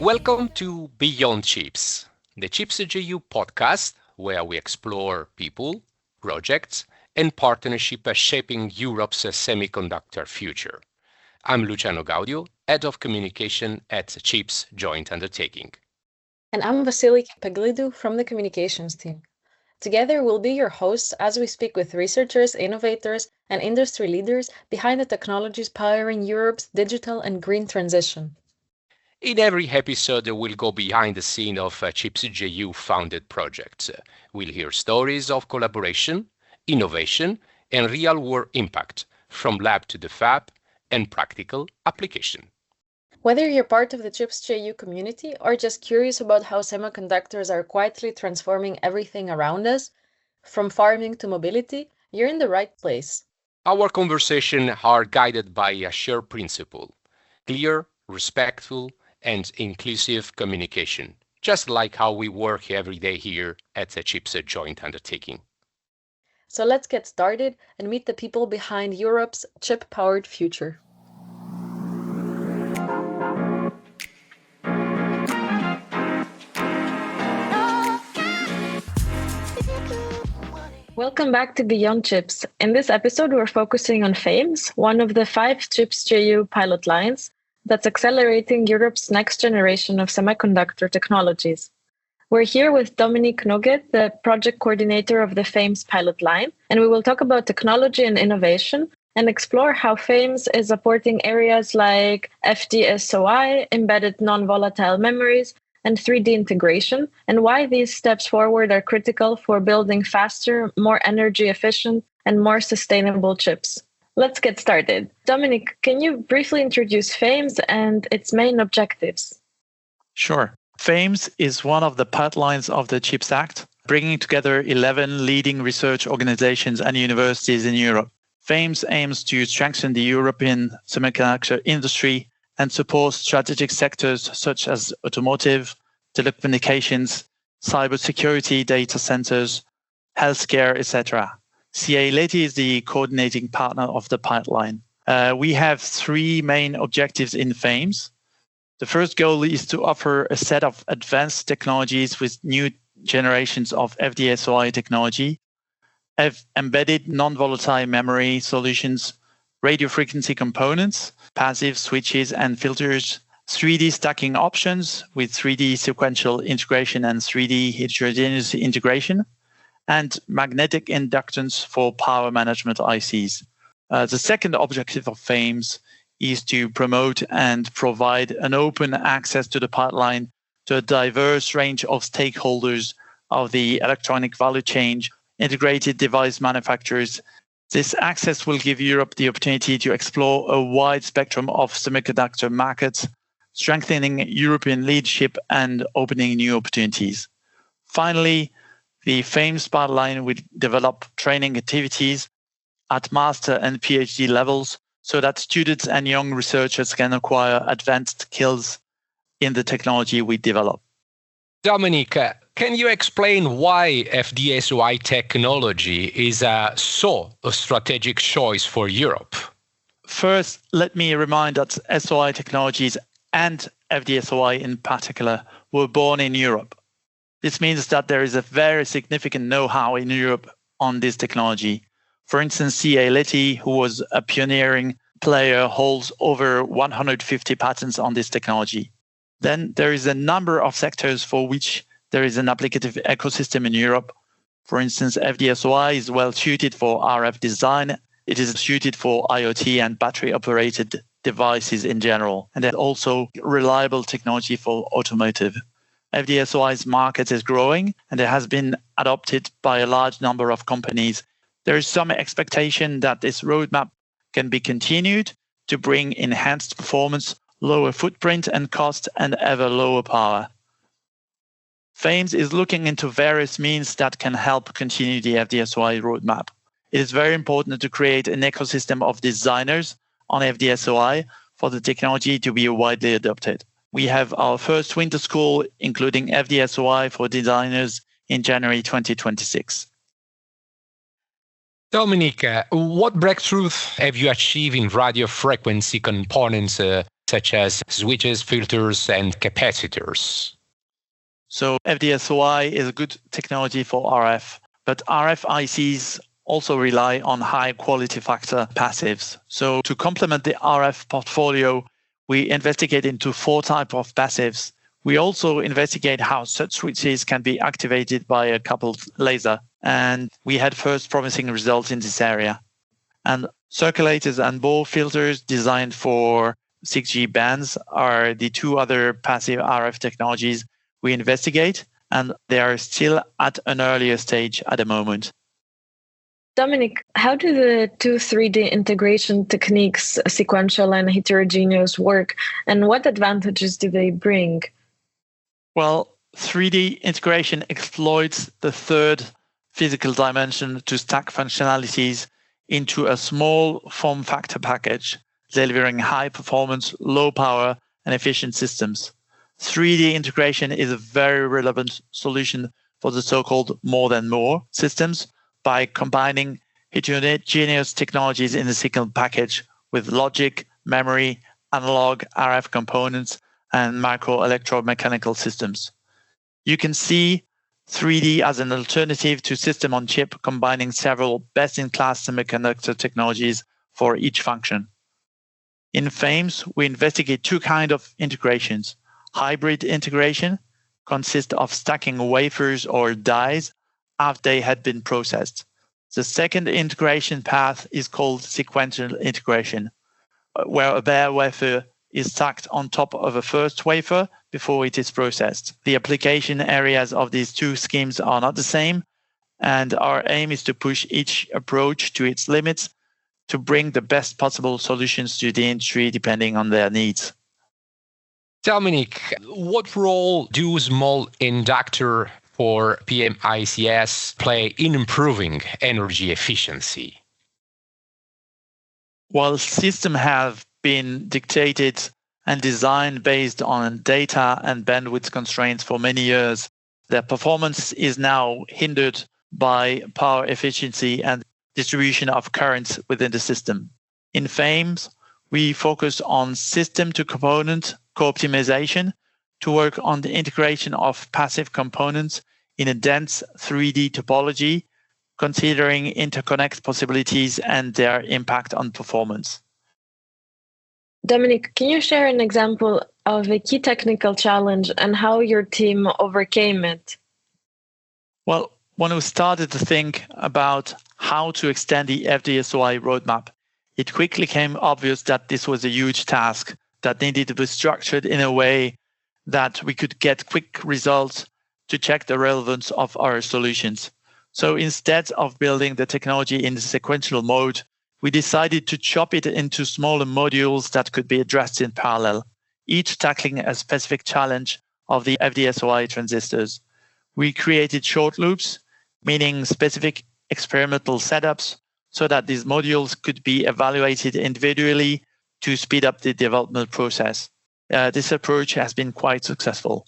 Welcome to Beyond Chips, the Chips GU podcast, where we explore people, projects, and partnerships shaping Europe's semiconductor future. I'm Luciano Gaudio, Head of Communication at Chips Joint Undertaking. And I'm Vasily Peglidou from the communications team. Together, we'll be your hosts as we speak with researchers, innovators, and industry leaders behind the technologies powering Europe's digital and green transition. In every episode, we'll go behind the scene of Chips GU founded projects. We'll hear stories of collaboration, innovation, and real-world impact, from lab to the fab and practical application. Whether you're part of the Chips JU community or just curious about how semiconductors are quietly transforming everything around us, from farming to mobility, you're in the right place. Our conversations are guided by a shared principle: clear, respectful, and inclusive communication, just like how we work every day here at the Chips Joint Undertaking. So let's get started and meet the people behind Europe's chip-powered future. Welcome back to Beyond Chips. In this episode, we're focusing on FAMES, one of the 5 Chips JU pilot lines that's accelerating Europe's next generation of semiconductor technologies. We're here with Dominique Noguet, the project coordinator of the FAMES pilot line, and we will talk about technology and innovation and explore how FAMES is supporting areas like FD-SOI, embedded non-volatile memories, and 3D integration, and why these steps forward are critical for building faster, more energy efficient, and more sustainable chips. Let's get started. Dominique, can you briefly introduce FAMES and its main objectives? Sure. FAMES is one of the pipelines of the CHIPS Act, bringing together 11 leading research organizations and universities in Europe. FAMES aims to strengthen the European semiconductor industry and support strategic sectors such as automotive, telecommunications, cybersecurity, data centers, healthcare, etc. CA-Leti is the coordinating partner of the pipeline. We have 3 main objectives in FAMES. The first goal is to offer a set of advanced technologies with new generations of FD-SOI technology, embedded non-volatile memory solutions, radio frequency components, passive switches and filters, 3D stacking options with 3D sequential integration and 3D heterogeneous integration, and magnetic inductance for power management ICs. The second objective of FAMES is to promote and provide an open access to the pipeline to a diverse range of stakeholders of the electronic value chain, integrated device manufacturers. This access will give Europe the opportunity to explore a wide spectrum of semiconductor markets, strengthening European leadership and opening new opportunities. Finally, the FAMES pipeline will develop training activities at master and PhD levels so that students and young researchers can acquire advanced skills in the technology we develop. Dominique, can you explain why FD-SOI technology is a strategic choice for Europe? First, let me remind that SOI technologies and FD-SOI in particular were born in Europe. This means that there is a very significant know-how in Europe on this technology. For instance, CA-Leti, who was a pioneering player, holds over 150 patents on this technology. Then there is a number of sectors for which there is an applicative ecosystem in Europe. For instance, FD-SOI is well suited for RF design. It is suited for IoT and battery-operated devices in general, and there's also reliable technology for automotive. FD-SOI's market is growing, and it has been adopted by a large number of companies. There is some expectation that this roadmap can be continued to bring enhanced performance, lower footprint and cost, and ever lower power. FAMES is looking into various means that can help continue the FD-SOI roadmap. It is very important to create an ecosystem of designers on FD-SOI for the technology to be widely adopted. We have our first winter school, including FD-SOI for designers, in January 2026. Dominique, what breakthroughs have you achieved in radio frequency components such as switches, filters, and capacitors. So FD-SOI is a good technology for RF, but RF ICs also rely on high quality factor passives. So to complement the RF portfolio, we investigate into 4 types of passives. We also investigate how such switches can be activated by a coupled laser. And we had first promising results in this area. And circulators and Ball filters designed for 6G bands are the 2 other passive RF technologies we investigate, and they are still at an earlier stage at the moment. Dominique, how do the 2 3D integration techniques, sequential and heterogeneous, work, and what advantages do they bring? Well, 3D integration exploits the 3rd physical dimension to stack functionalities into a small form factor package, delivering high performance, low power, and efficient systems. 3D integration is a very relevant solution for the so-called more than more systems by combining heterogeneous technologies in a single package with logic, memory, analog, RF components, and micro-electromechanical systems. You can see 3D as an alternative to system on chip, combining several best-in-class semiconductor technologies for each function. In FAMES, we investigate 2 kinds of integrations. Hybrid integration consists of stacking wafers or dies after they had been processed. The second integration path is called sequential integration, where a bare wafer is stacked on top of a first wafer before it is processed. The application areas of these 2 schemes are not the same, and our aim is to push each approach to its limits to bring the best possible solutions to the industry depending on their needs. Dominique, what role do small inductor for PMICs play in improving energy efficiency? While systems have been dictated and designed based on data and bandwidth constraints for many years, their performance is now hindered by power efficiency and distribution of currents within the system. In FAMES, we focus on system-to-component co-optimization to work on the integration of passive components in a dense 3D topology, considering interconnect possibilities and their impact on performance. Dominique, can you share an example of a key technical challenge and how your team overcame it? Well, when we started to think about how to extend the FD-SOI roadmap, it quickly became obvious that this was a huge task that needed to be structured in a way that we could get quick results to check the relevance of our solutions. So instead of building the technology in the sequential mode, we decided to chop it into smaller modules that could be addressed in parallel, each tackling a specific challenge of the FD-SOI transistors. We created short loops, meaning specific experimental setups, so that these modules could be evaluated individually to speed up the development process. This approach has been quite successful.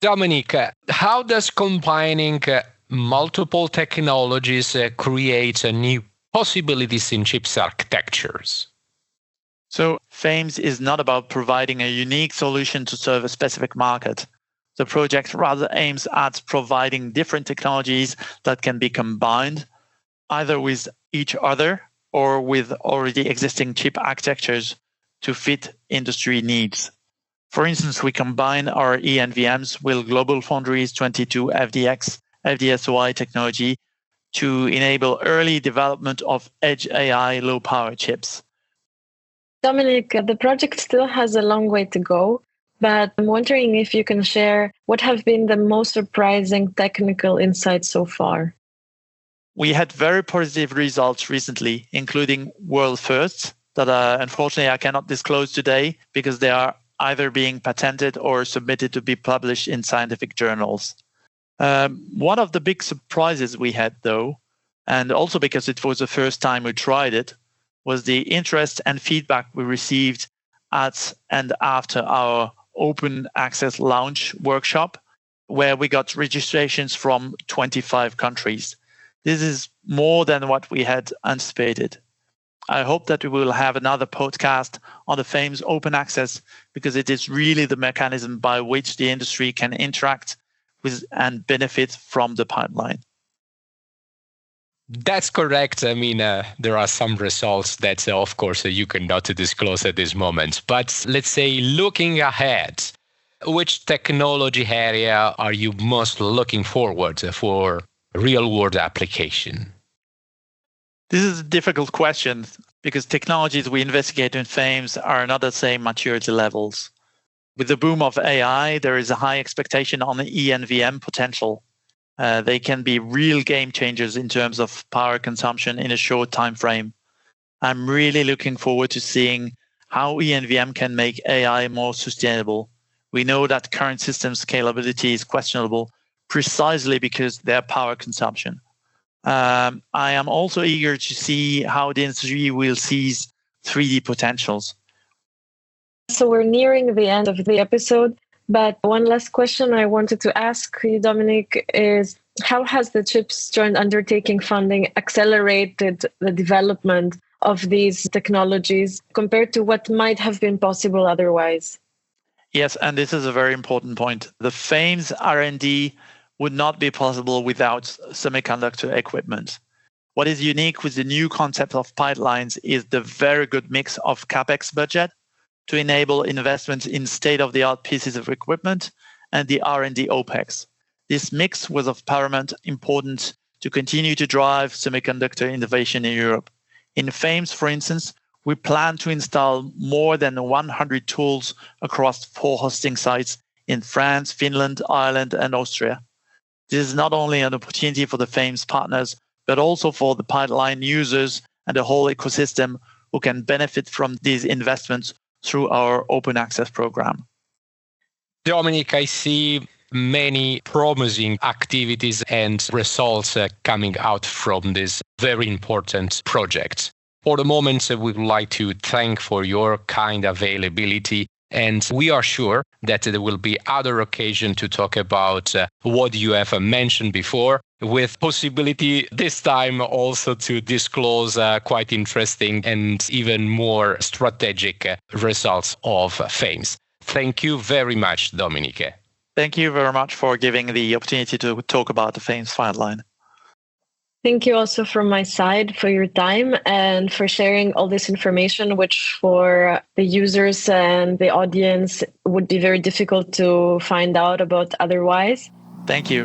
Dominique, how does combining multiple technologies create new possibilities in chips architectures? So FAMES is not about providing a unique solution to serve a specific market. The project rather aims at providing different technologies that can be combined either with each other or with already existing chip architectures to fit industry needs. For instance, we combine our eNVMs with GlobalFoundries 22 FDX, FD-SOI technology to enable early development of edge AI low-power chips. Dominique, the project still has a long way to go, but I'm wondering if you can share what have been the most surprising technical insights so far. We had very positive results recently, including world firsts that unfortunately I cannot disclose today because they are either being patented or submitted to be published in scientific journals. One of the big surprises we had, though, and also because it was the first time we tried it, was the interest and feedback we received at and after our open access launch workshop, where we got registrations from 25 countries. This is more than what we had anticipated. I hope that we will have another podcast on the FAMES open access, because it is really the mechanism by which the industry can interact with and benefit from the pipeline. That's correct. I mean, there are some results that, of course, you cannot disclose at this moment. But let's say looking ahead, which technology area are you most looking forward for real-world application? This is a difficult question because technologies we investigate in FAMES are not the same maturity levels. With the boom of AI, there is a high expectation on the ENVM potential. They can be real game changers in terms of power consumption in a short time frame. I'm really looking forward to seeing how ENVM can make AI more sustainable. We know that current system scalability is questionable precisely because of their power consumption. I am also eager to see how the industry will seize 3D potentials. So we're nearing the end of the episode, but one last question I wanted to ask you, Dominique, is how has the CHIPS Joint Undertaking funding accelerated the development of these technologies compared to what might have been possible otherwise? Yes, and this is a very important point. The FAMES R&D would not be possible without semiconductor equipment. What is unique with the new concept of pipelines is the very good mix of CapEx budget to enable investments in state-of-the-art pieces of equipment and the R&D OPEX. This mix was of paramount importance to continue to drive semiconductor innovation in Europe. In FAMES, for instance, we plan to install more than 100 tools across 4 hosting sites in France, Finland, Ireland, and Austria. This is not only an opportunity for the FAMES partners, but also for the pipeline users and the whole ecosystem who can benefit from these investments through our open access program. Dominique, I see many promising activities and results coming out from this very important project. For the moment, we would like to thank for your kind availability, and we are sure that there will be other occasion to talk about what you have mentioned before, with possibility this time also to disclose quite interesting and even more strategic results of FAMES. Thank you very much, Dominique. Thank you very much for giving the opportunity to talk about the FAMES pipeline. Thank you also from my side for your time and for sharing all this information, which for the users and the audience would be very difficult to find out about otherwise. Thank you.